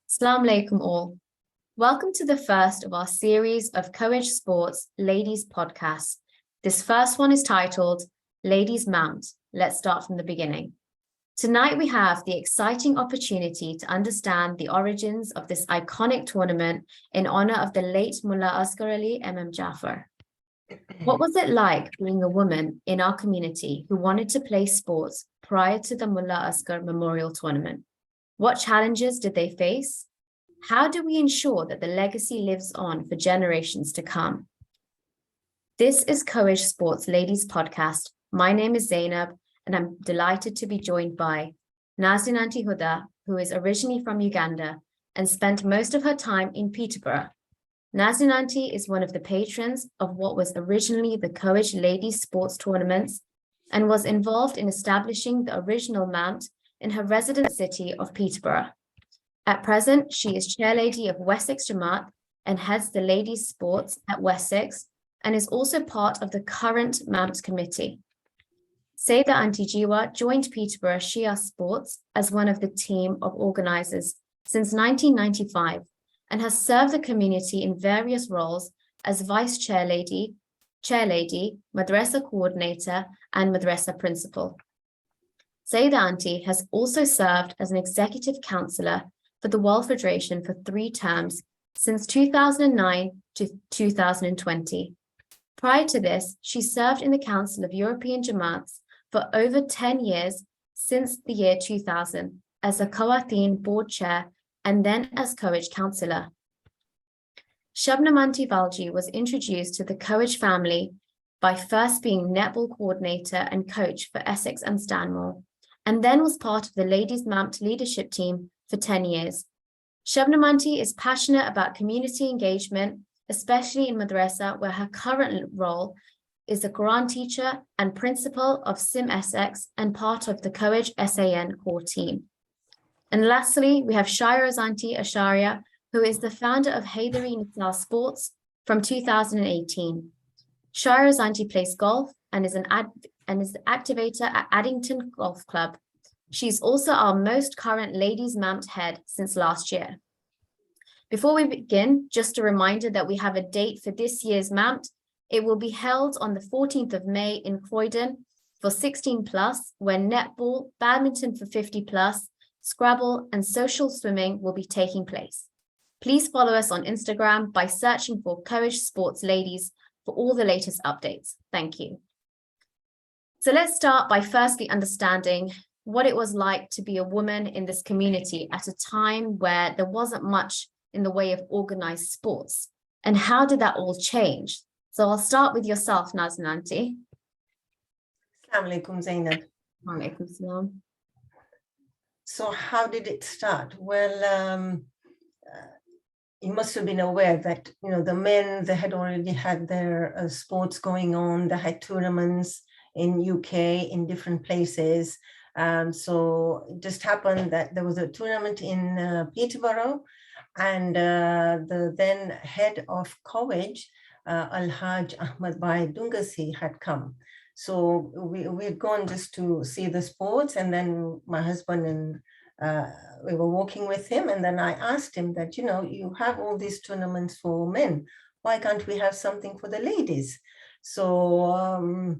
Assalamu alaikum all. Welcome to the first of our series of Co-Ed Sports Ladies podcasts. This first one is titled Ladies Mount. Let's start from the beginning. Tonight we have the exciting opportunity to understand the origins of this iconic tournament in honor of the late Mullah Asghar Ali Jafar. What was it like being a woman in our community who wanted to play sports prior to the Mullah Asghar Memorial Tournament? What challenges did they face? How do we ensure that the legacy lives on for generations to come? This is Co-Ed Sports Ladies podcast. My name is Zainab, and I'm delighted to be joined by Nazneen Aunty Huda, who is originally from Uganda and spent most of her time in Peterborough. Nazneen Aunty is one of the patrons of what was originally the Co-Ed Ladies Sports Tournaments and was involved in establishing the original mount in her resident city of Peterborough. At present, she is chairlady of Wessex Jamaat and heads the ladies' sports at Wessex and is also part of the current Mount Committee. Sayeda Aunty Jiwa joined Peterborough Shia Sports as one of the team of organisers since 1995 and has served the community in various roles as vice chairlady, madrasa coordinator, and madrasa principal. Sayeda Aunty has also served as an executive councillor for the World Federation for 3 terms since 2009 to 2020. Prior to this, she served in the Council of European Jamaats for over 10 years since the year 2000 as a Khawateen board chair and then as Co-Ed councillor. Shabnam Aunty Valji was introduced to the Co-Ed family by first being netball coordinator and coach for Essex and Stanmore, and then was part of the Ladies Mount leadership team for 10 years. Shabnam Aunty is passionate about community engagement, especially in madrasa, where her current role is a Quran teacher and principal of SIM Essex and part of the Co-Ed SAN core team. And lastly, we have Shairoz Aunty Asharia, who is the founder of Haydari Nisa Sports from 2018. Shairoz Aunty plays golf and is the activator at Addington Golf Club. She's also our most current Ladies Mount head since last year. Before we begin, just a reminder that we have a date for this year's Mount. It will be held on the 14th of May in Croydon for 16 plus, where netball, badminton for 50 plus, Scrabble, and social swimming will be taking place. Please follow us on Instagram by searching for Co-Ed Sports Ladies for all the latest updates. Thank you. So let's start by firstly understanding what it was like to be a woman in this community at a time where there wasn't much in the way of organized sports. And how did that all change? So I'll start with yourself, Nazneen Aunty. Assalamu alaikum, Zainab. Wa alaikum salam. So how did it start? Well, you must have been aware that, the men, they had already had their sports going on. They had tournaments in UK, in different places. So it just happened that there was a tournament in Peterborough, and the then head of Co-Ed, Al-Haj Ahmad Bhai Dungasi, had come. So we had gone just to see the sports, and then my husband and we were walking with him, and then I asked him that, you have all these tournaments for men. Why can't we have something for the ladies? So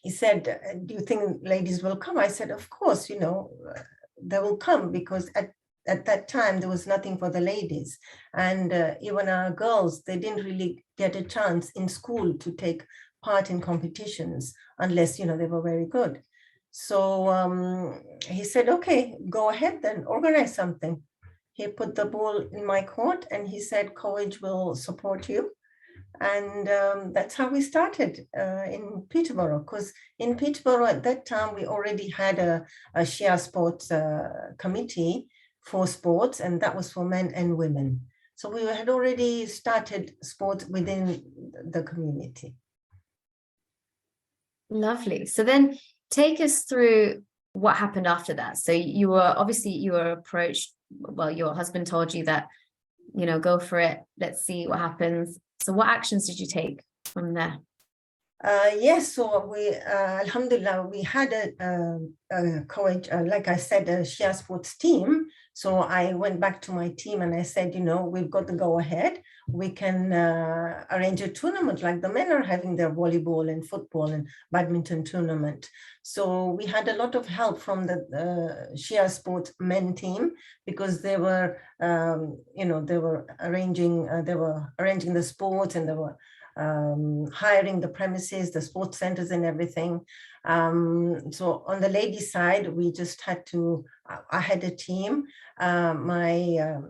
he said, do you think ladies will come? I said, of course, they will come, because at that time, there was nothing for the ladies. And even our girls, they didn't really get a chance in school to take part in competitions unless, they were very good. So he said, okay, go ahead then, organize something. He put the ball in my court and he said, Co-Ed will support you. And that's how we started in Peterborough, because in Peterborough at that time, we already had a Shia Sports committee for sports, and that was for men and women. So we had already started sports within the community. Lovely. So then take us through what happened after that. So you were approached, well, your husband told you that, go for it, let's see what happens. So what actions did you take from there? Yes, so we, Alhamdulillah, we had a Co-Ed, like I said, a Shia Sports team. So I went back to my team and I said, we've got the go ahead. We can arrange a tournament like the men are having their volleyball and football and badminton tournament. So we had a lot of help from the Shia Sports men team, because they were, arranging the sports, and they were hiring the premises, the sports centers and everything. So on the ladies side, we just had to, I had a team. My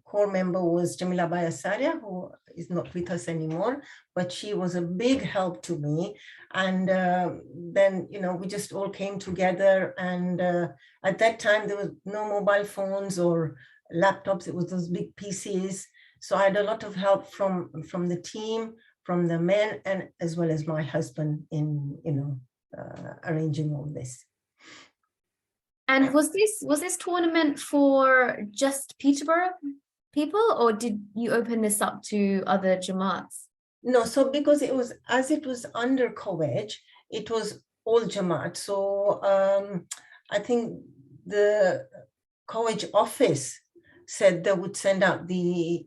core member was Jamila Bayasaria, who is not with us anymore, but she was a big help to me. And then, we just all came together, and at that time there was no mobile phones or laptops. It was those big PCs. So I had a lot of help from the team, from the men, and as well as my husband in, arranging all this. And was this tournament for just Peterborough people, or did you open this up to other Jamaats? No, so because it was under COEG, it was all Jamaat. So I think the COEG office said they would send out the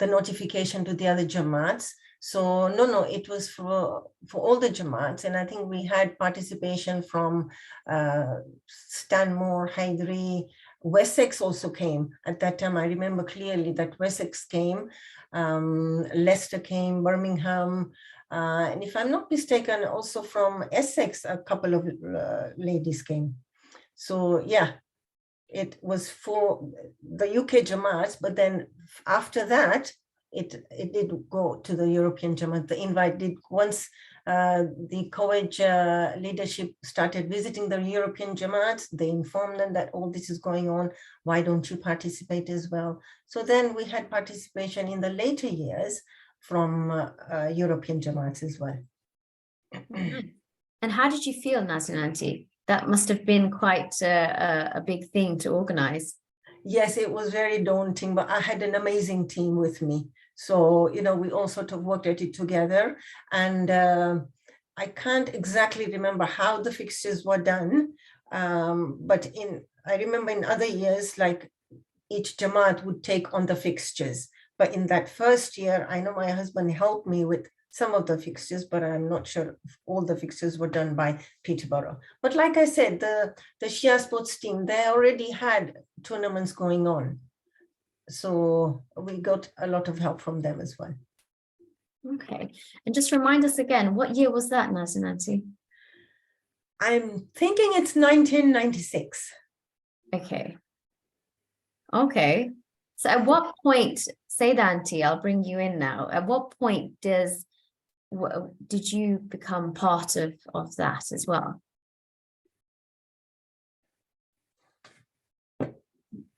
notification to the other Jamaats. So no, it was for all the Jamaats. And I think we had participation from Stanmore, Hyderabad, Wessex also came. At that time, I remember clearly that Wessex came, Leicester came, Birmingham, and if I'm not mistaken, also from Essex, a couple of ladies came. So yeah, it was for the UK Jamaats, but then after that, it did go to the European Jamaat. The invite did, once the COEG leadership started visiting the European Jamaats, they informed them that all this is going on, why don't you participate as well? So then we had participation in the later years from European Jamaats as well. And how did you feel, Nazneen Aunty? That must have been quite a big thing to organize. Yes, it was very daunting, but I had an amazing team with me. So, we all sort of worked at it together. And I can't exactly remember how the fixtures were done. But I remember in other years, like each Jamaat would take on the fixtures. But in that first year, I know my husband helped me with some of the fixtures, but I'm not sure if all the fixtures were done by Peterborough. But like I said, the Shia Sports team, they already had tournaments going on. So we got a lot of help from them as well. Okay. And just remind us again, what year was that, Nazneen Aunty? I'm thinking it's 1996. Okay. Okay. So at what point, Saida Aunty, I'll bring you in now. At what point did you become part of that as well?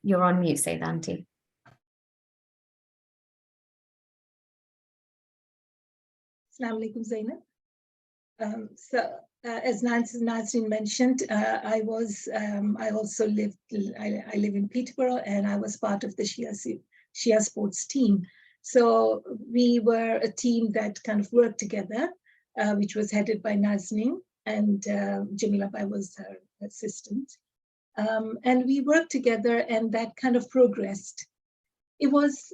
You're on mute, Saida Aunty. Assalamu alaikum, Zainab. As Nazneen mentioned, I live in Peterborough, and I was part of the Shia Sports team. So we were a team that kind of worked together, which was headed by Nazneen, and Jamila Bai was her assistant. And we worked together, and that kind of progressed. It was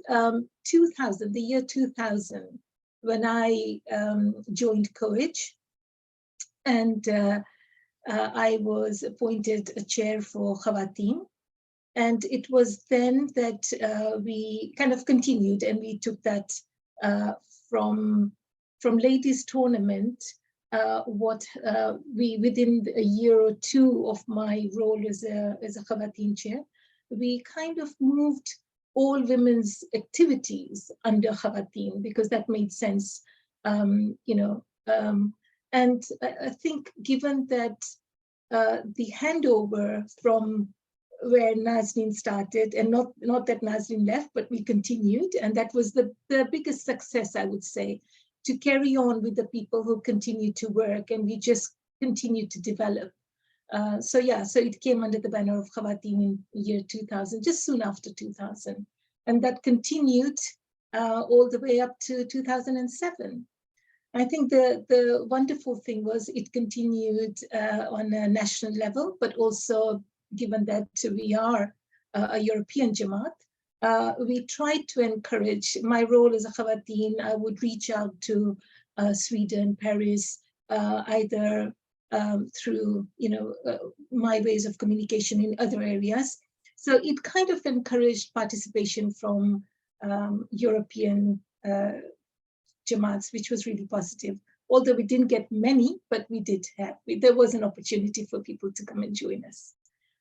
2000, the year 2000, when I joined COEG, and I was appointed a chair for Khawateen. And it was then that we kind of continued, and we took that from ladies tournament, within a year or two of my role as a Khawateen chair, we kind of moved all women's activities under Khawateen, because that made sense, and I think given that the handover from where Nazneen started, and not that Nazneen left, but we continued, and that was the biggest success, I would say, to carry on with the people who continue to work, and we just continue to develop. So it came under the banner of Khawateen in the year 2000, just soon after 2000. And that continued all the way up to 2007. I think the wonderful thing was it continued on a national level, but also given that we are a European Jamaat, we tried to encourage. My role as a Khawateen, I would reach out to Sweden, Paris, either through my ways of communication in other areas. So it kind of encouraged participation from European Jamaats, which was really positive. Although we didn't get many, but we did have. There was an opportunity for people to come and join us.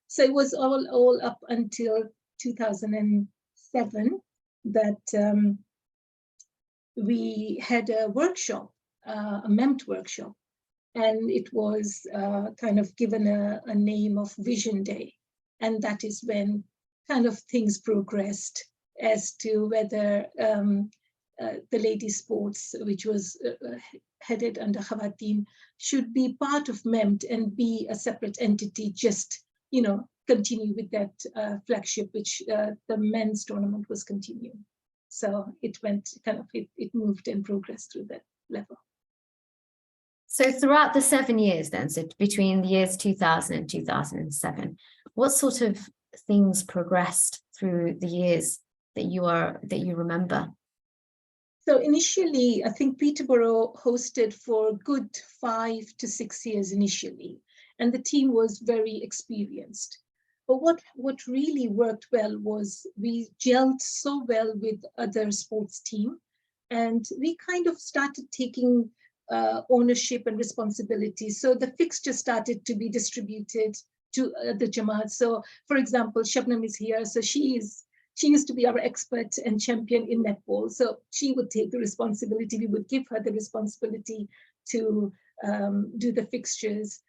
So it was all up until 2007 that we had a workshop, a MEMT workshop, and it was kind of given a name of Vision Day. And that is when kind of things progressed as to whether the ladies' sports, which was headed under Khawateen, should be part of MEMT and be a separate entity, just, continue with that flagship, which the men's tournament was continuing. So it went it moved and progressed through that level. So throughout the 7 years then, so between the years 2000 and 2007, what sort of things progressed through the years that you remember? So initially, I think Peterborough hosted for a good 5 to 6 years initially, and the team was very experienced. But what really worked well was we gelled so well with other sports team, and we kind of started taking ownership and responsibility. So the fixture started to be distributed to the Jamaat. So for example, Shabnam is here. So she used to be our expert and champion in netball. So she would take the responsibility. We would give her the responsibility to do the fixtures.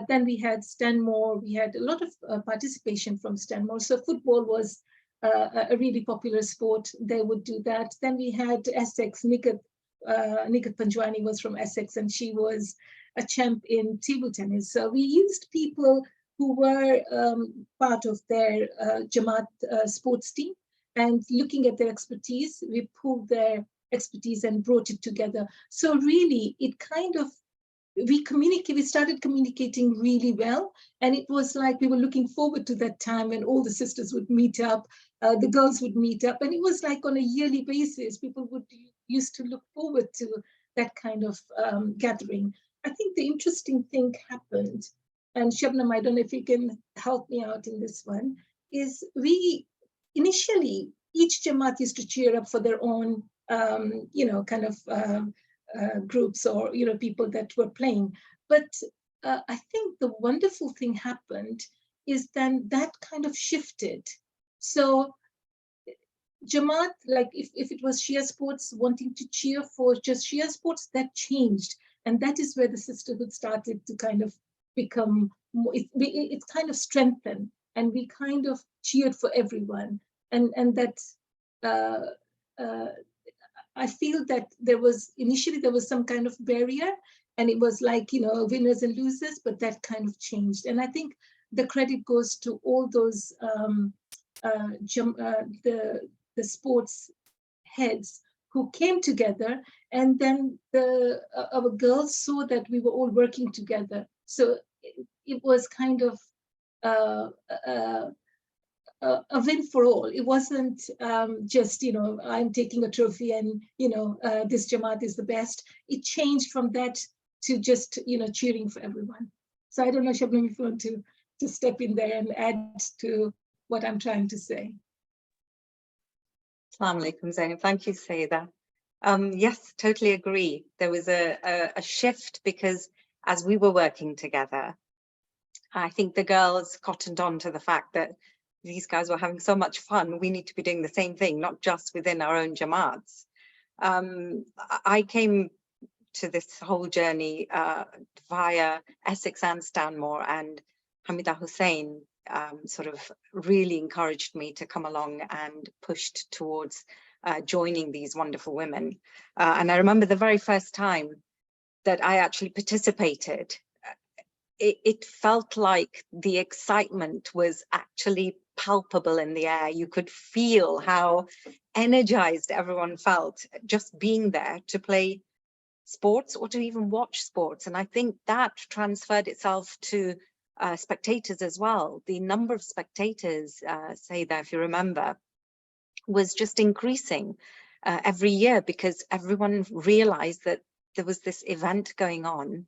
Then we had Stanmore. We had a lot of participation from Stanmore. So football was a really popular sport. They would do that. Then we had Essex. Nikat Panjwani was from Essex, and she was a champ in table tennis. So we used people who were part of their Jamaat sports team, and looking at their expertise, we pulled their expertise and brought it together. So really, it kind of, we started communicating really well, and it was like we were looking forward to that time when all the sisters would meet up, the girls would meet up, and it was like on a yearly basis, people used to look forward to that kind of gathering. I think the interesting thing happened, and Shabnam, I don't know if you can help me out in this one, is we initially, each Jamaat used to cheer up for their own, groups or, people that were playing. But I think the wonderful thing happened is then that kind of shifted. So Jamaat, like if it was Shia sports wanting to cheer for just Shia sports, that changed. And that is where the sisterhood started to kind of become more, it kind of strengthened, and we kind of cheered for everyone. And that I feel that initially there was some kind of barrier, and it was like, winners and losers, but that kind of changed. And I think the credit goes to all those the sports heads who came together, and then our girls saw that we were all working together. So it was kind of a win for all. It wasn't just, I'm taking a trophy and, this Jamaat is the best. It changed from that to just, cheering for everyone. So I don't know, Shabnam, if you want to step in there and add to what I'm trying to say. Assalamu alaikum, Zainab. Thank you, Sayeeda. Yes, totally agree. There was a shift because as we were working together, I think the girls cottoned on to the fact that these guys were having so much fun. We need to be doing the same thing, not just within our own Jamaats. I came to this whole journey via Essex and Stanmore, and Hamida Hussain sort of really encouraged me to come along and pushed towards joining these wonderful women. And I remember the very first time that I actually participated, it felt like the excitement was actually palpable in the air. You could feel how energized everyone felt just being there to play sports or to even watch sports. And I think that transferred itself to spectators as well. The number of spectators, say that if you remember, was just increasing every year, because everyone realized that there was this event going on,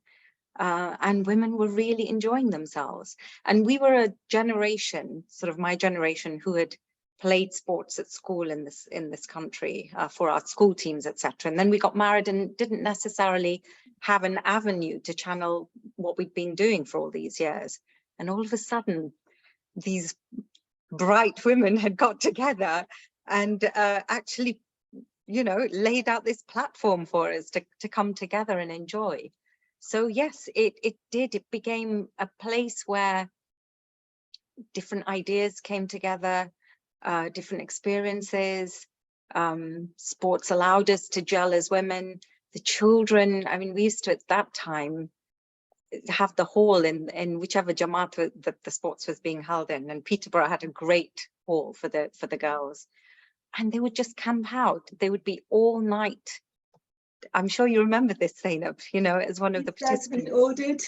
and women were really enjoying themselves. And we were a generation, sort of my generation, who had played sports at school in this country for our school teams, etc. And then we got married and didn't necessarily have an avenue to channel what we'd been doing for all these years. And all of a sudden, these bright women had got together and actually, you know, laid out this platform for us to come together and enjoy. So yes, it did. It became a place where different ideas came together, different experiences. Sports allowed us to gel as women. The children, I mean, we used to at that time have the hall in whichever Jamaat that the sports was being held in, and Peterborough had a great hall for the girls, and they would just camp out. They would be all night. I'm sure you remember this, Zainab, you know, as one of the participants. We ordered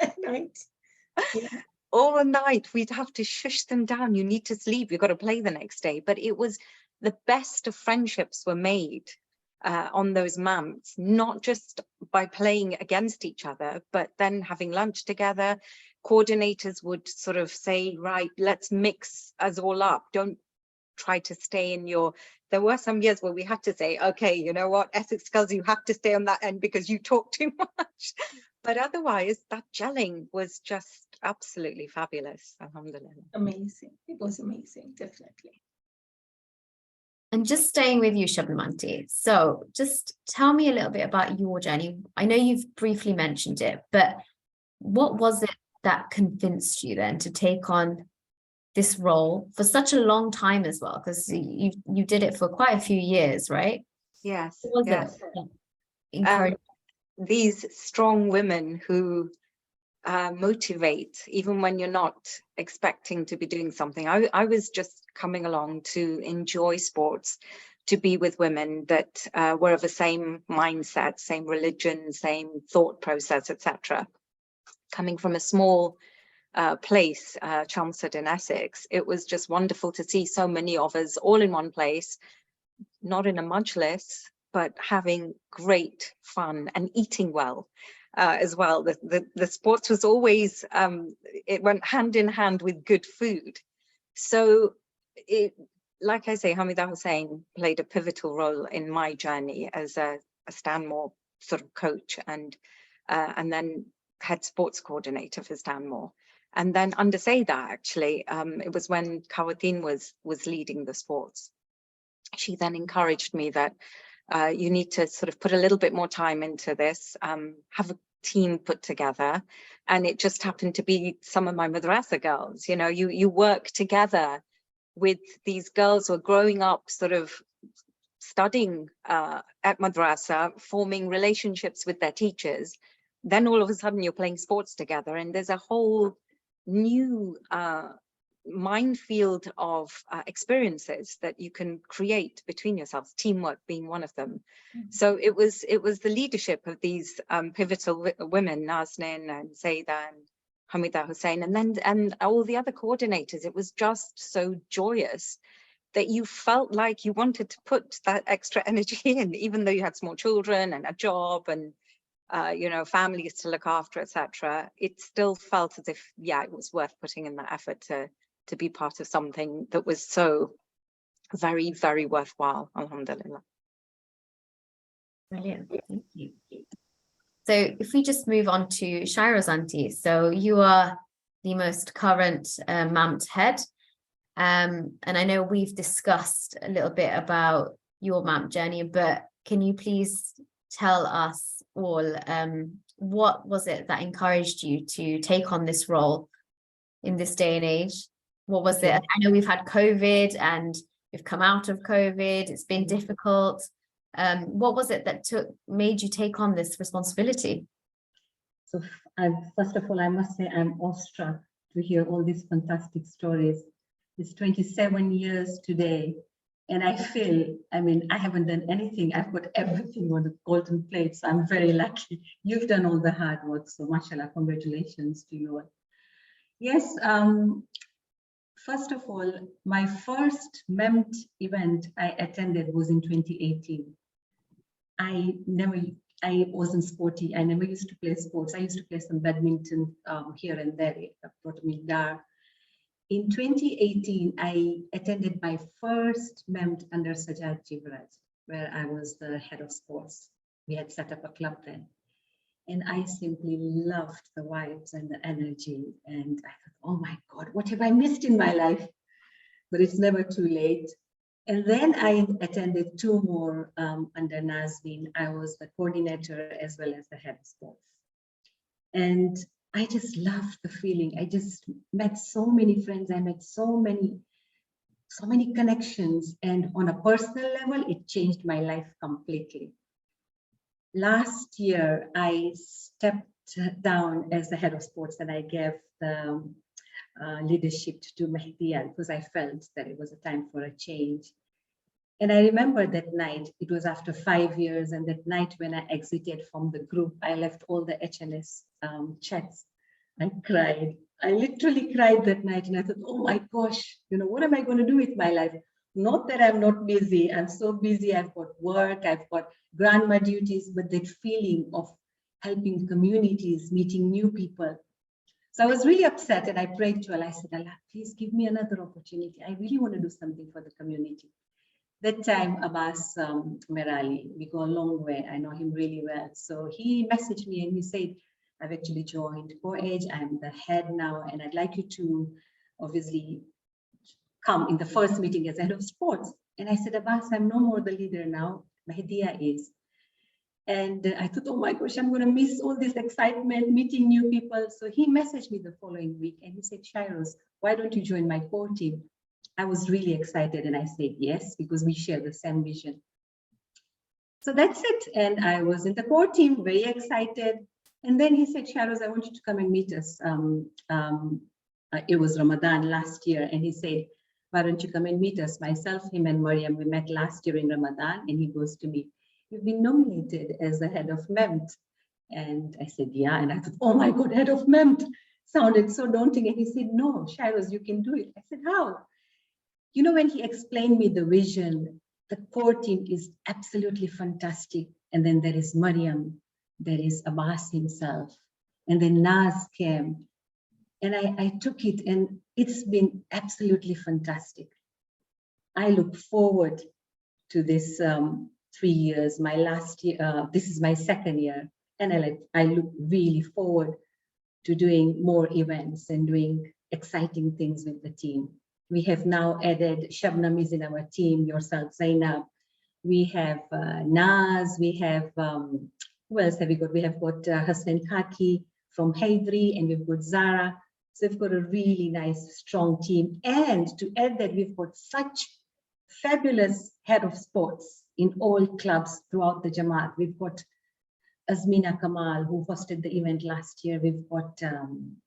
at night. Yeah. All night, we'd have to shush them down. You need to sleep, you've got to play the next day. But it was the best of friendships were made on those MAMs, not just by playing against each other, but then having lunch together. Coordinators would sort of say, right, let's mix us all up. Don't try to stay in your, there were some years where we had to say, okay, you know what, Essex girls, you have to stay on that end because you talk too much. But otherwise, that gelling was just absolutely fabulous. Alhamdulillah. Amazing. It was amazing, definitely. And just staying with you, Shabnam Aunty. So just tell me a little bit about your journey. I know you've briefly mentioned it, but what was it that convinced you then to take on this role for such a long time as well? Because you did it for quite a few years, right? Yes. What was yes. it that encouraged these strong women who motivate even when you're not expecting to be doing something. I was just coming along to enjoy sports, to be with women that were of the same mindset, same religion, same thought process, etc. Coming from a small place, Chelmsford in Essex, it was just wonderful to see so many of us all in one place, not in a majlis, but having great fun and eating well as well. The sports was always, it went hand in hand with good food. So it, like I say, Hamida Hussain played a pivotal role in my journey as a Stanmore sort of coach, and then head sports coordinator for Stanmore. And then under Saida, actually, it was when Kawateen was leading the sports. She then encouraged me that you need to sort of put a little bit more time into this, have a team put together. And it just happened to be some of my madrasa girls. You know, you work together with these girls who are growing up sort of studying at madrasa, forming relationships with their teachers. Then all of a sudden you're playing sports together, and there's a whole new minefield of experiences that you can create between yourselves, teamwork being one of them. So it was the leadership of these pivotal women, Nazneen and Saida and Hamida Hussain, and all the other coordinators. It was just so joyous that you felt like you wanted to put that extra energy in, even though you had small children and a job and you know, families to look after, etc. It still felt as if, yeah, it was worth putting in that effort to be part of something that was so very, very worthwhile. Alhamdulillah. Brilliant, thank you. So if we just move on to Shairoz Aunty, so you are the most current MAMT head, and I know we've discussed a little bit about your MAMT journey, but can you please tell us all what was it that encouraged you to take on this role in this day and age? What was it? I know we've had COVID and we've come out of COVID, it's been difficult. What was it that made you take on this responsibility? So first of all, I must say I'm awestruck to hear all these fantastic stories. It's 27 years today, and I feel, I mean, I haven't done anything. I've got everything on the golden plate, so I'm very lucky. You've done all the hard work, so mashallah, congratulations to you all. Yes, first of all, my first MEMT event I attended was in 2018. I wasn't sporty. I never used to play sports. I used to play some badminton here and there at Dar. In 2018, I attended my first MEMT under Sajad Jivraj, where I was the head of sports. We had set up a club then. And I simply loved the vibes and the energy. And I thought, oh my God, what have I missed in my life? But it's never too late. And then I attended 2 more under Nazmeen. I was the coordinator as well as the head of sports. And I just loved the feeling. I just met so many friends. I met so many connections. And on a personal level, it changed my life completely. Last year, I stepped down as the head of sports and I gave the leadership to Mehdiya because I felt that it was a time for a change. And I remember that night, it was after 5 years, and that night when I exited from the group, I left all the HNS chats. I cried. I literally cried that night, and I thought, oh my gosh, what am I going to do with my life? Not that I'm not busy. I'm so busy. I've got work, I've got grandma duties, but that feeling of helping communities, meeting new people. So I was really upset, and I prayed to Allah. I said, Allah, please give me another opportunity. I really want to do something for the community. That time, Abbas Merali, we go a long way. I know him really well. So he messaged me and he said, I've actually joined CoEdge. I'm the head now, and I'd like you to obviously come in the first meeting as head of sports. And I said, Abbas, I'm no more the leader now. Mehdiya is. And I thought, oh my gosh, I'm going to miss all this excitement, meeting new people. So he messaged me the following week and he said, Shairoz, why don't you join my core team? I was really excited and I said yes, because we share the same vision. So that's it. And I was in the core team, very excited. And then he said, Shairoz, I want you to come and meet us. It was Ramadan last year. And he said, why don't you come and meet us? Myself, him and Mariam, we met last year in Ramadan. And he goes to me, you've been nominated as the head of MEMT. And I said, yeah. And I thought, oh my God, head of MEMT. Sounded so daunting. And he said, no, Shairoz, you can do it. I said, how? When he explained me the vision, the core team is absolutely fantastic. And then there is Mariam, there is Abbas himself, and then Naz came. And I took it, and it's been absolutely fantastic. I look forward to this 3 years. My last year, this is my 2nd year, and I look really forward to doing more events and doing exciting things with the team. We have now added Shabnam is in our team, yourself, Zainab. We have Naz, we have, who else have we got? We have got Hassan Kaki from Haydri, and we've got Zara. So we've got a really nice, strong team. And to add that, we've got such fabulous head of sports in all clubs throughout the Jamaat. We've got Azmina Kamal, who hosted the event last year. We've got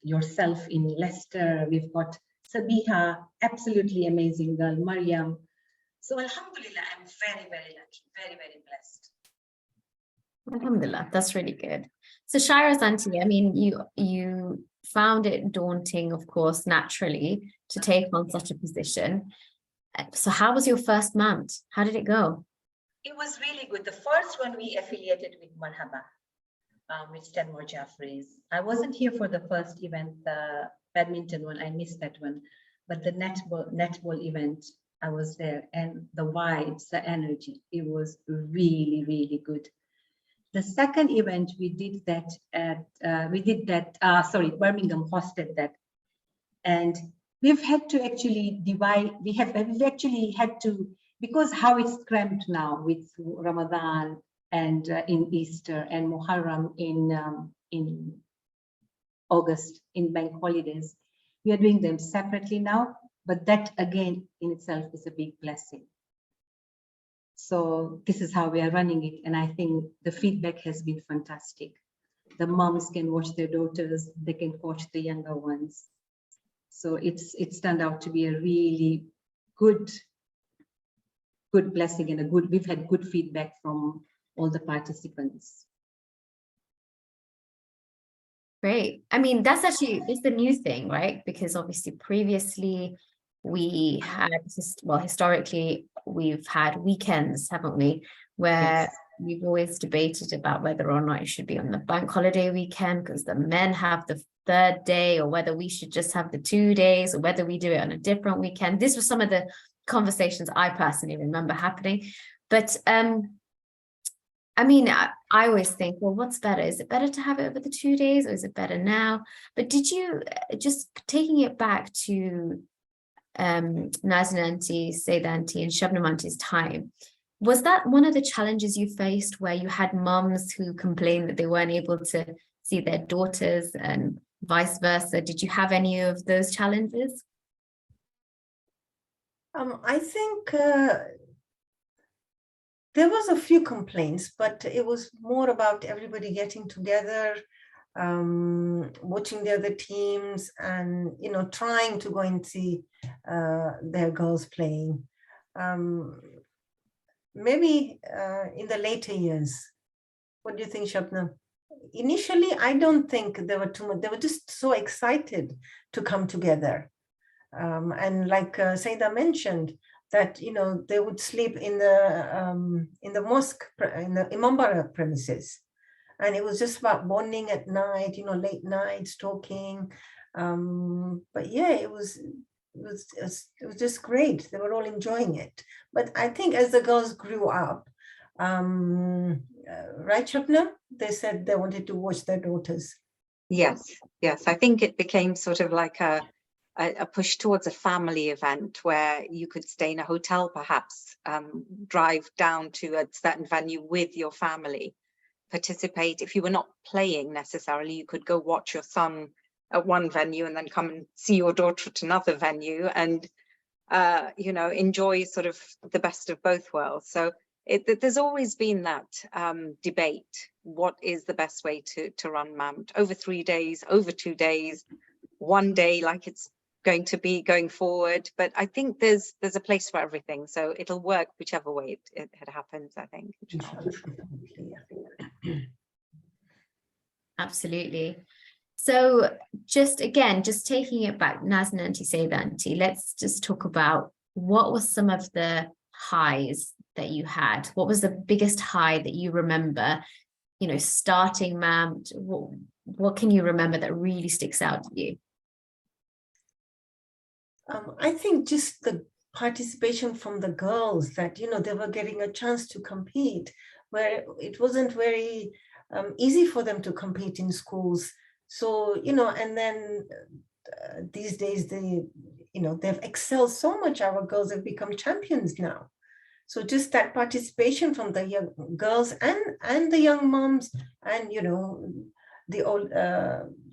yourself in Leicester. We've got Sabiha, absolutely amazing girl, Mariam. So Alhamdulillah, I'm very, very lucky, very, very blessed. Alhamdulillah, that's really good. So Shairoz auntie, I mean, you found it daunting, of course, naturally, to take on such a position. So how was your first MEMT? How did it go? It was really good. The first one we affiliated with Marhaba, with Stanmore Jaffries. I wasn't here for the first event, the badminton one, I missed that one. But the netball event, I was there, and the vibes, the energy, it was really, really good. The second event we did that at, Birmingham hosted that. And we've had to actually divide, we've actually had to, because how it's cramped now with Ramadan and in Easter and Muharram in August in bank holidays, we are doing them separately now, but that again in itself is a big blessing. So this is how we are running it. And I think the feedback has been fantastic. The moms can watch their daughters, they can coach the younger ones. So it's turned out to be a really good blessing and we've had good feedback from all the participants. Great. I mean, it's the new thing, right? Because obviously previously we had, historically we've had weekends, haven't we? Where Yes. we've always debated about whether or not it should be on the bank holiday weekend because the men have the third day, or whether we should just have the 2 days, or whether we do it on a different weekend. This was some of the conversations I personally remember happening. But I mean, I always think, well, what's better? Is it better to have it over the 2 days, or is it better now? But did you, just taking it back to Nazanin Aunty, Saida Aunty, and Shabnam Auntie's time, was that one of the challenges you faced, where you had mums who complained that they weren't able to see their daughters and vice versa? Did you have any of those challenges? I think there was a few complaints, but it was more about everybody getting together, watching the other teams, and trying to go and see their girls playing. Maybe in the later years. What do you think, Shabnam? Initially, I don't think they were too much. They were just so excited to come together. And like Saida mentioned, that they would sleep in the mosque, in the Imambara premises, and it was just about bonding at night, late nights talking. But yeah, it was just great. They were all enjoying it. But I think as the girls grew up, right, Shabnam, they said they wanted to watch their daughters. Yes, yes. I think it became sort of like a push towards a family event where you could stay in a hotel, perhaps, drive down to a certain venue with your family, participate. If you were not playing necessarily, you could go watch your son at one venue and then come and see your daughter at another venue, and enjoy sort of the best of both worlds. So there's always been that debate. What is the best way to run MAMT? Over 3 days, over 2 days, 1 day, like it's going to be going forward. But I think there's a place for everything, so it'll work whichever way it happens, I think. Absolutely. So just taking it back, Nazanin Aunty, Saida Aunty, let's just talk about what was some of the highs that you had. What was the biggest high that you remember, starting MAMT? What can you remember that really sticks out to you? I think just the participation from the girls, that they were getting a chance to compete, where it wasn't very easy for them to compete in schools. So and then these days they've excelled so much. Our girls have become champions now. So just that participation from the young girls and the young moms, and the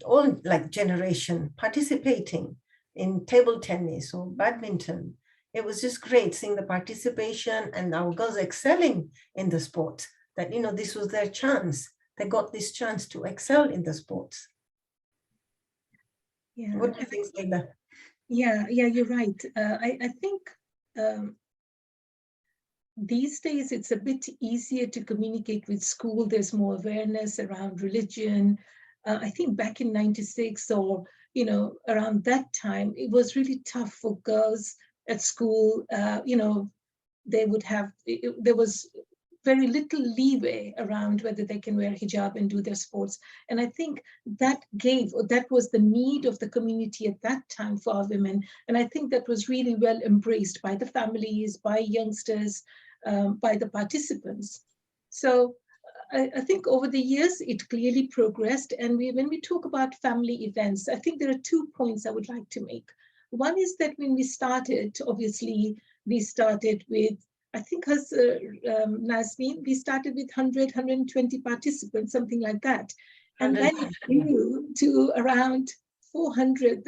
old like generation participating in table tennis or badminton. It was just great seeing the participation and our girls excelling in the sport, that this was their chance. They got this chance to excel in the sports. Yeah. What do you think, Saida? Yeah, you're right. I think these days it's a bit easier to communicate with school. There's more awareness around religion. I think back in '96 or around that time, it was really tough for girls at school. They would have, there was very little leeway around whether they can wear hijab and do their sports. And I think that was the need of the community at that time for our women. And I think that was really well embraced by the families, by youngsters, by the participants. So I think over the years, it clearly progressed. And when we talk about family events, I think there are 2 points I would like to make. One is that when we started, obviously, we started with, I think as Nazneen, we started with 100, 120 participants, something like that. And then it grew to around 400,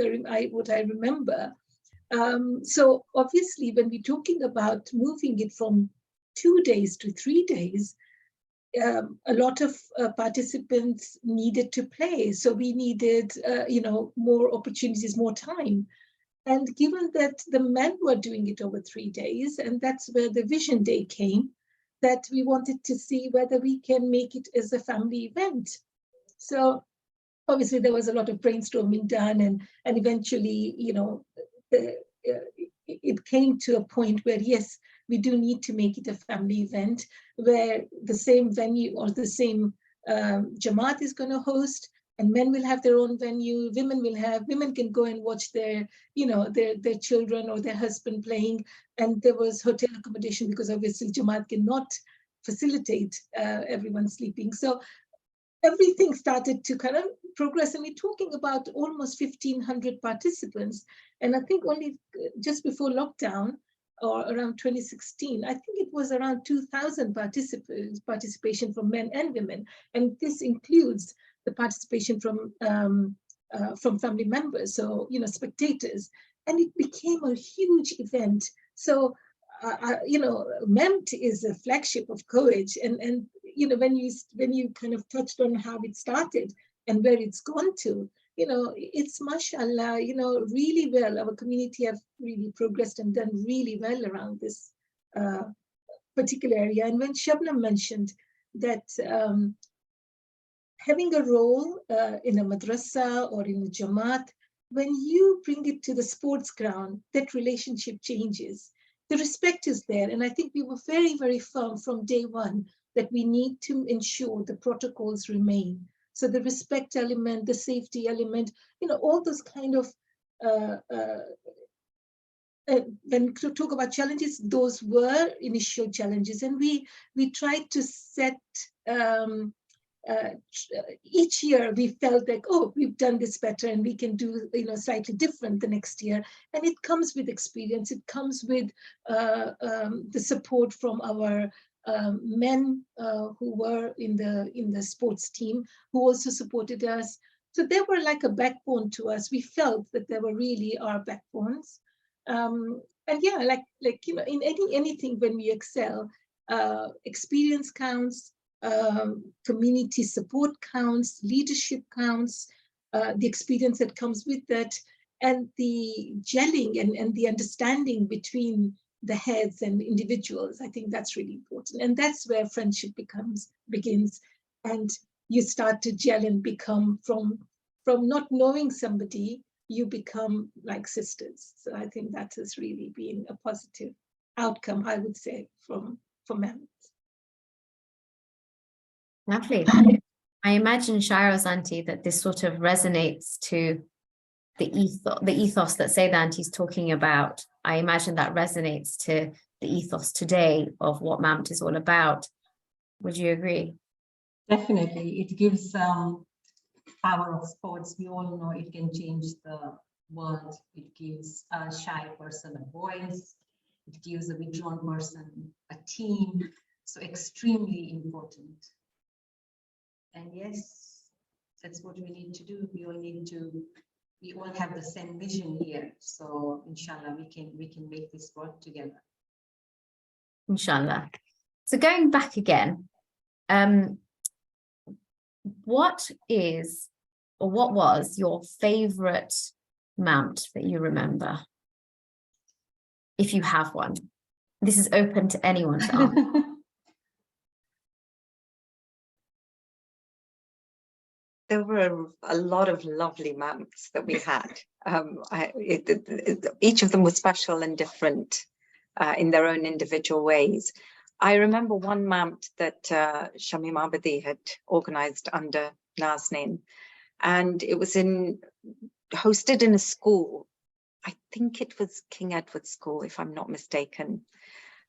what I remember. So obviously, when we're talking about moving it from 2 days to 3 days, a lot of participants needed to play. So we needed, more opportunities, more time. And given that the men were doing it over 3 days, and that's where the Vision Day came, that we wanted to see whether we can make it as a family event. So obviously there was a lot of brainstorming done, and eventually, it came to a point where, yes, we do need to make it a family event where the same venue or the same Jamaat is going to host, and men will have their own venue. Women can go and watch their children or their husband playing. And there was hotel accommodation because obviously Jamaat cannot facilitate everyone sleeping. So everything started to kind of progress, and we're talking about almost 1,500 participants. And I think only just before lockdown, or around 2016, I think it was around 2,000 participation from men and women. And this includes the participation from family members, so, spectators. And it became a huge event. So, MEMT is a flagship of COAGE. And when you kind of touched on how it started and where it's gone to, it's mashallah, really well. Our community have really progressed and done really well around this particular area. And when Shabnam mentioned that having a role in a madrasa or in a Jamaat, when you bring it to the sports ground, that relationship changes. The respect is there. And I think we were very, very firm from day one that we need to ensure the protocols remain. So the respect element, the safety element, all those kind of, when to talk about challenges, those were initial challenges. And we tried to set, each year we felt like, oh, we've done this better and we can do, slightly different the next year. And it comes with experience. It comes with the support from our men who were in the sports team, who also supported us. So they were like a backbone to us. We felt that they were really our backbones. And yeah, in anything when we excel, experience counts, community support counts, leadership counts, the experience that comes with that, and the gelling and the understanding between the heads and individuals. I think that's really important. And that's where friendship begins. And you start to gel and become, from not knowing somebody, you become like sisters. So I think that has really been a positive outcome, I would say, from MEMT. Lovely. I imagine, Shairoz auntie, that this sort of resonates to the ethos that Sayeda auntie is talking about. I imagine that resonates to the ethos today of what MEMT is all about. Would you agree? Definitely. It gives power of sports. We all know it can change the world. It gives a shy person a voice. It gives a withdrawn person a team. So extremely important. And yes, that's what we need to do. We all have the same vision here. So inshallah, we can make this work together. Inshallah. So going back again, what was your favorite MEMT that you remember? If you have one. This is open to anyone to answer. There were a lot of lovely MEMTs that we had. Each of them was special and different in their own individual ways. I remember one MEMT that Shamim Abadi had organized under Nazneen, and it was hosted in a school. I think it was King Edward School, if I'm not mistaken.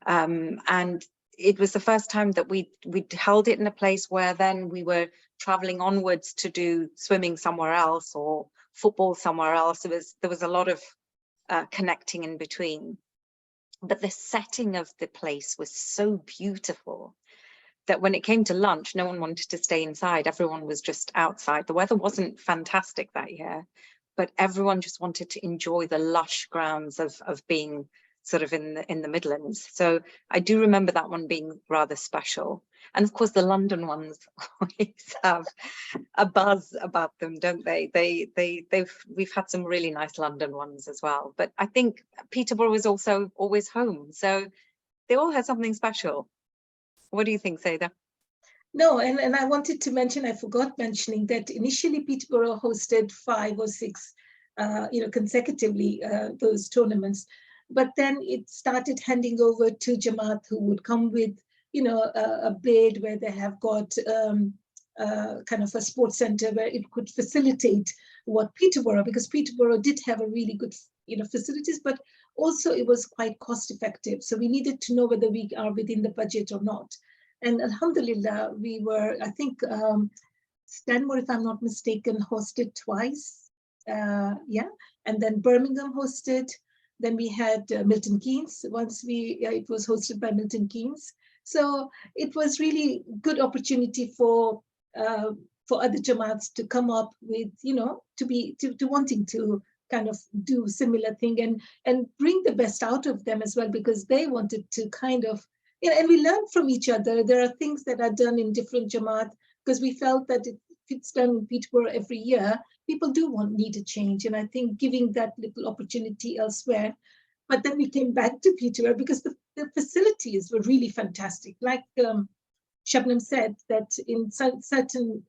And it was the first time that we'd held it in a place where then we were traveling onwards to do swimming somewhere else or football somewhere else. There was a lot of connecting in between. But the setting of the place was so beautiful that when it came to lunch, no one wanted to stay inside. Everyone was just outside. The weather wasn't fantastic that year, but everyone just wanted to enjoy the lush grounds of being sort of in the Midlands. So I do remember that one being rather special. And of course, the London ones always have a buzz about them, don't they? We've had some really nice London ones as well. But I think Peterborough was also always home. So they all had something special. What do you think, Sayeda? No, and I wanted to mention, I forgot mentioning that initially Peterborough hosted 5 or 6, consecutively those tournaments. But then it started handing over to Jamaat, who would come with, a bid where they have got kind of a sports center where it could facilitate what Peterborough, because Peterborough did have a really good, facilities, but also it was quite cost effective. So we needed to know whether we are within the budget or not. And Alhamdulillah, we were, I think, Stanmore, if I'm not mistaken, hosted twice. And then Birmingham hosted. Then we had Milton Keynes. Once it was hosted by Milton Keynes. So it was really good opportunity for other Jamaats to come up with, to wanting to kind of do similar thing and bring the best out of them as well, because they wanted to kind of, and we learn from each other. There are things that are done in different Jamaat, because we felt that if it's done in Peterborough every year, people need a change. And I think giving that little opportunity elsewhere. But then we came back to Peterborough because the facilities were really fantastic. Like Shabnam said, that in certain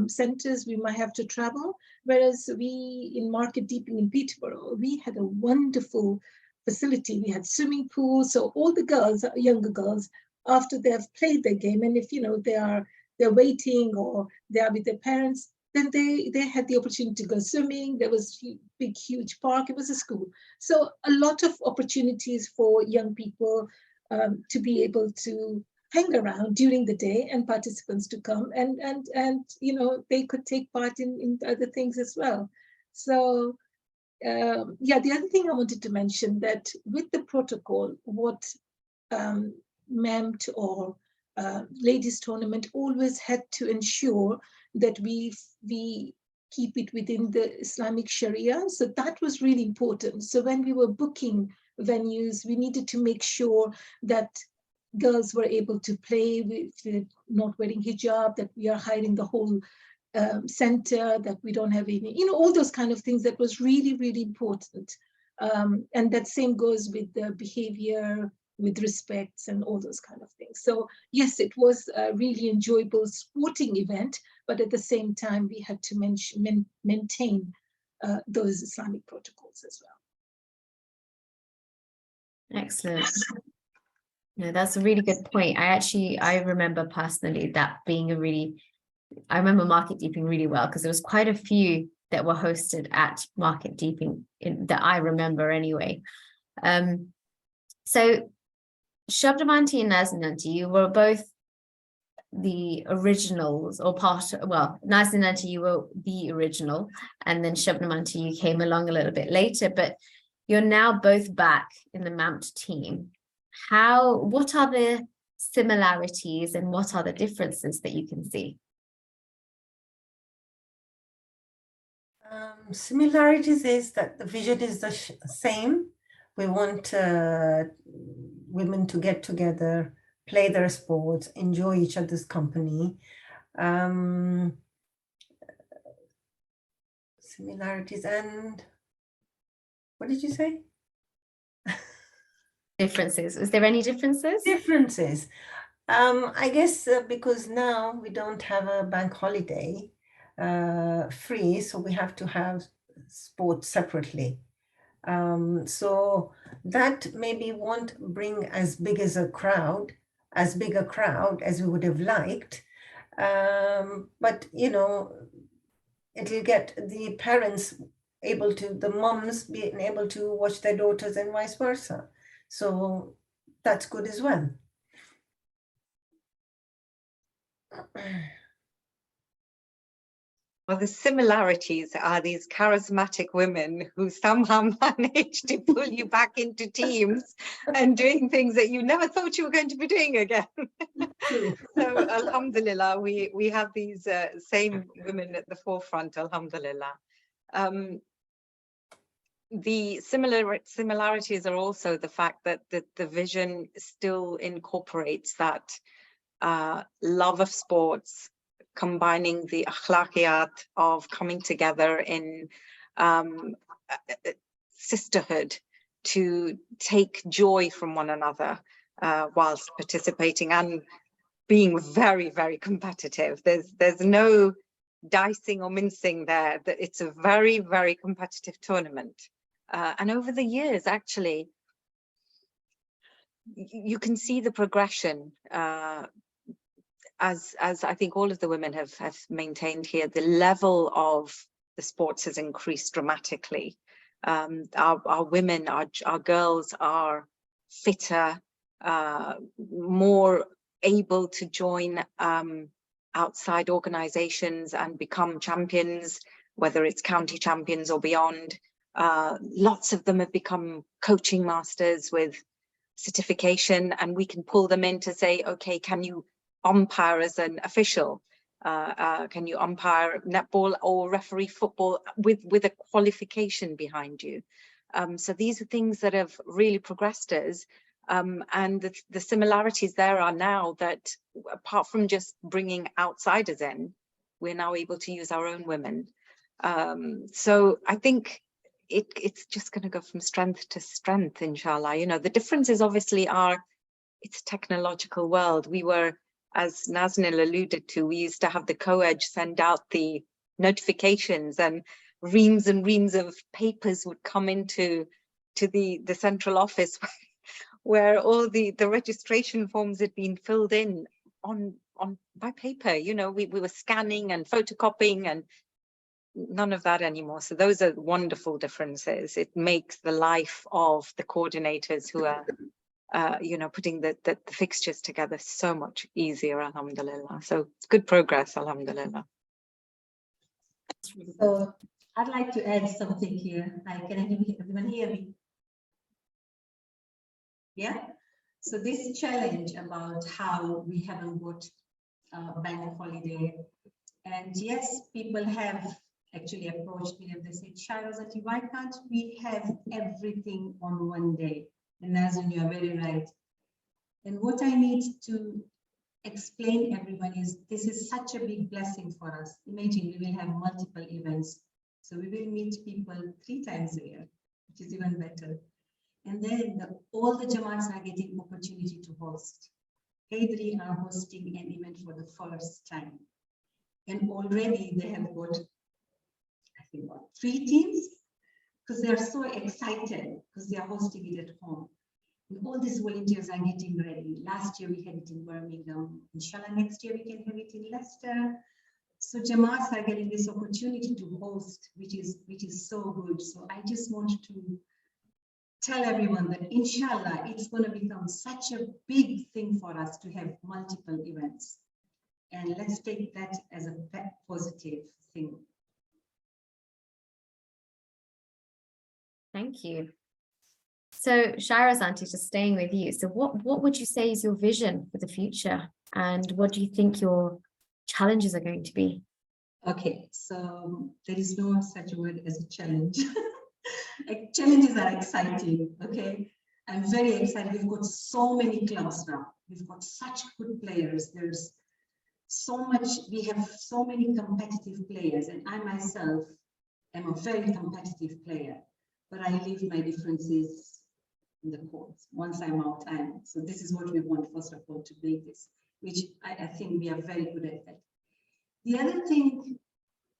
centers we might have to travel, whereas we in Market Deeping in Peterborough, we had a wonderful facility. We had swimming pools, so all the girls, younger girls, after they've played their game, and if they're waiting or they are with their parents, then they had the opportunity to go swimming. There was a big, huge park. It was a school. So a lot of opportunities for young people to be able to hang around during the day, and participants to come and they could take part in other things as well. So the other thing I wanted to mention, that with the protocol, what MEMT or ladies tournament always had to ensure that we keep it within the Islamic Sharia. So that was really important. So when we were booking venues, we needed to make sure that girls were able to play with not wearing hijab, that we are hiding the whole center, that we don't have any, all those kind of things. That was really, really important. And that same goes with the behavior, with respects and all those kind of things. So yes, it was a really enjoyable sporting event, but at the same time, we had to maintain those Islamic protocols as well. Excellent. No, that's a really good point. I remember personally that being I remember Market Deeping really well, because there was quite a few that were hosted at Market Deeping that I remember anyway. So Shabnam Aunty and Nazneen Aunty, you were both the originals, or Nazneen Aunty, you were the original, and then Shabnam Aunty, you came along a little bit later, but you're now both back in the MAMT team. What are the similarities and what are the differences that you can see? Similarities is that the vision is the same. We want women to get together, play their sports, enjoy each other's company. Similarities and what did you say? Differences. Is there any differences? Differences. I guess because now we don't have a bank holiday free, so we have to have sports separately. So that maybe won't bring as big a crowd as we would have liked. But it'll get the parents the moms being able to watch their daughters and vice versa. So that's good as well. Well, the similarities are these charismatic women who somehow manage to pull you back into teams and doing things that you never thought you were going to be doing again. So alhamdulillah, we have these same women at the forefront, alhamdulillah. The similarities are also the fact that the vision still incorporates that love of sports, combining the akhlaqiyat of coming together in sisterhood to take joy from one another whilst participating, and being very, very competitive. There's no dicing or mincing there. That it's a very, very competitive tournament. And over the years, actually, you can see the progression as I think all of the women have maintained here. The level of the sports has increased dramatically. Our women, our girls are fitter, more able to join outside organizations and become champions, whether it's county champions or beyond. Lots of them have become coaching masters with certification, and we can pull them in to say, okay, can you umpire as an official? Can you umpire netball or referee football with a qualification behind you? So these are things that have really progressed us. And the similarities there are now that apart from just bringing outsiders in, we're now able to use our own women. So I think it's just going to go from strength to strength, inshallah. You know, the differences obviously are, it's a technological world. We were, as Naznil alluded to, we used to have the co-ed send out the notifications, and reams of papers would come into the central office where all the registration forms had been filled in on by paper. You know, we were scanning and photocopying, and none of that anymore. So those are wonderful differences. It makes the life of the coordinators who are you know, putting the fixtures together so much easier, alhamdulillah. So it's good progress, alhamdulillah. So I'd like to add something here. Can everyone hear me? Yeah. So this challenge about how we haven't got bank holiday, and yes, people have actually approached me and they said, Shahrazad, why can't we have everything on one day? And Nazin, you are very right. And what I need to explain everyone is, this is such a big blessing for us. Imagine we will have multiple events. So we will meet people 3 times a year, which is even better. And then all the Jamaats are getting opportunity to host. Heydari are hosting an event for the first time. And already they have got, I think, what, 3 teams? Because they are so excited because they are hosting it at home. And all these volunteers are getting ready. Last year we had it in Birmingham. Inshallah, next year we can have it in Leicester. So Jamaats are getting this opportunity to host, which is so good. So I just want to tell everyone that inshallah, it's going to become such a big thing for us to have multiple events. And let's take that as a positive thing. Thank you. So Shahrazad, Auntie, just staying with you. So what would you say is your vision for the future? And what do you think your challenges are going to be? Okay, so there is no such word as a challenge. Challenges are exciting, okay? I'm very excited. We've got so many clubs now. We've got such good players. There's so much, we have so many competitive players, and I myself am a very competitive player, but I leave my differences in the courts. Once I'm out, so this is what we want, first of all, to build this, which I think we are very good at that. The other thing,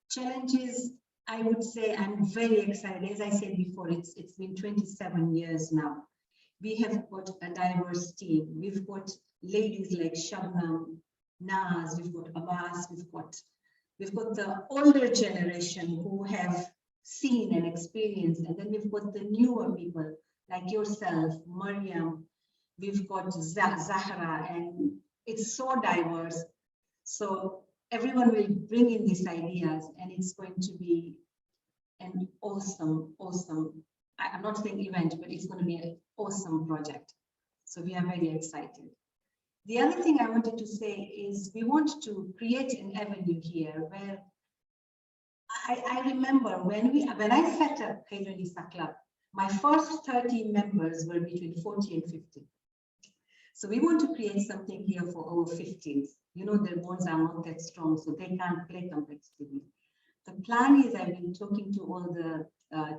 challenges, I would say I'm very excited. As I said before, it's been 27 years now. We have got a diverse team. We've got ladies like Shabnam, Naz, we've got Abbas, we've got the older generation who have seen and experienced, and then we've got the newer people like yourself, Maryam, we've got Zahra, and it's so diverse. So everyone will bring in these ideas, and it's going to be an awesome, I'm not saying event, but it's going to be an awesome project. So we are very excited. The other thing I wanted to say is we want to create an avenue here where I remember when I set up Khairun-Nisa Club, my first 30 members were between 40 and 50. So we want to create something here for our 50s. You know, their bones are not that strong, so they can't play competitively. The plan is, I've been talking to all the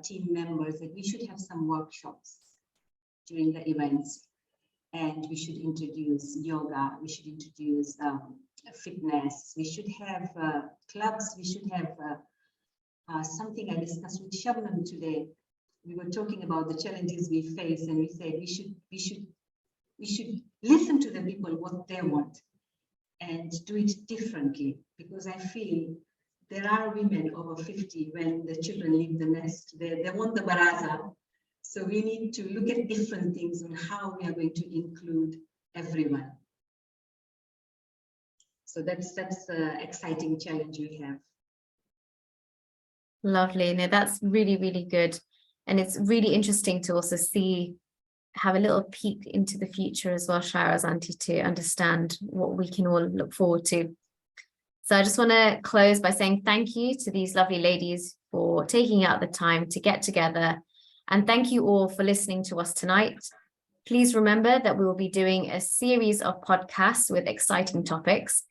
team members that we should have some workshops during the events. and we should introduce yoga, we should introduce fitness, we should have clubs, we should have something I discussed with Shabnam today. We were talking about the challenges we face, and we said we should listen to the people what they want and do it differently, because I feel there are women over 50 when the children leave the nest, they want the baraza. So we need to look at different things on how we are going to include everyone. So that's an exciting challenge we have. Lovely. No, that's really, really good. And it's really interesting to also have a little peek into the future as well, Shira's auntie, to understand what we can all look forward to. So I just want to close by saying thank you to these lovely ladies for taking out the time to get together. And thank you all for listening to us tonight. Please remember that we will be doing a series of podcasts with exciting topics.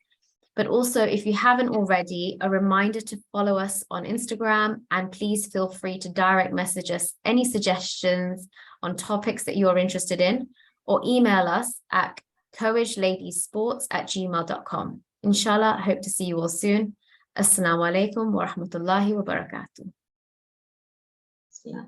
But also, if you haven't already, a reminder to follow us on Instagram, and please feel free to direct message us any suggestions on topics that you're interested in, or email us at courageladiessports@gmail.com. Inshallah, I hope to see you all soon. Assalamu alaikum wa rahmatullahi wa barakatuh. Yeah.